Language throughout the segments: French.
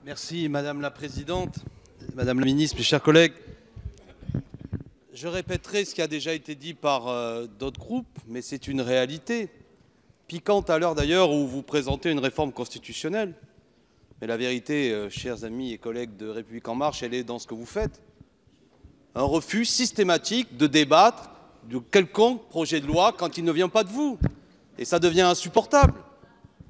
Merci Madame la Présidente, Madame la Ministre, mes chers collègues. Je répéterai ce qui a déjà été dit par d'autres groupes, mais c'est une réalité. Piquante à l'heure d'ailleurs où vous présentez une réforme constitutionnelle. Mais la vérité, chers amis et collègues de République En Marche, elle est dans ce que vous faites. Un refus systématique de débattre de quelconque projet de loi quand il ne vient pas de vous. Et ça devient insupportable.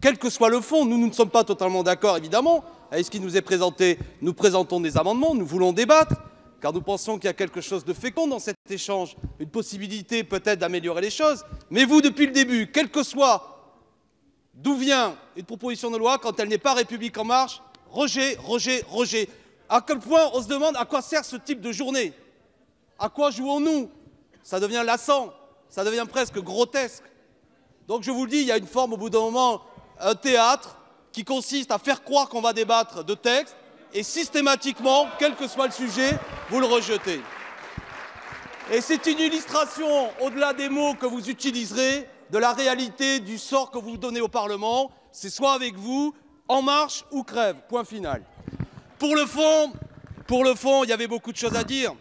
Quel que soit le fond, nous ne sommes pas totalement d'accord, évidemment, avec ce qui nous est présenté. Nous présentons des amendements, nous voulons débattre, car nous pensons qu'il y a quelque chose de fécond dans cet échange, une possibilité peut-être d'améliorer les choses. Mais vous, depuis le début, quel que soit d'où vient une proposition de loi, quand elle n'est pas République En Marche, rejet, rejet, rejet. À quel point on se demande à quoi sert ce type de journée? À quoi jouons-nous? Ça devient lassant, ça devient presque grotesque. Donc je vous le dis, il y a une forme au bout d'un moment, un théâtre qui consiste à faire croire qu'on va débattre de textes et systématiquement, quel que soit le sujet, vous le rejetez. Et c'est une illustration, au-delà des mots que vous utiliserez, de la réalité du sort que vous donnez au Parlement. C'est soit avec vous, En Marche ou crève, point final. Pour le fond, il y avait beaucoup de choses à dire,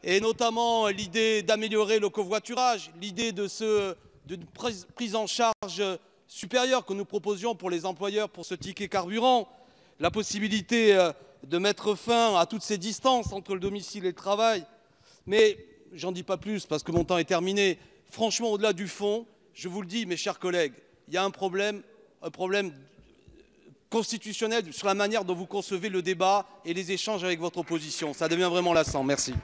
et notamment l'idée d'améliorer le covoiturage, l'idée d'une prise en charge supérieure que nous proposions pour les employeurs pour ce ticket carburant, la possibilité de mettre fin à toutes ces distances entre le domicile et le travail. Mais j'en dis pas plus parce que mon temps est terminé. Franchement, au-delà du fond, je vous le dis, mes chers collègues, il y a un problème constitutionnel sur la manière dont vous concevez le débat et les échanges avec votre opposition. Ça devient vraiment lassant. Merci.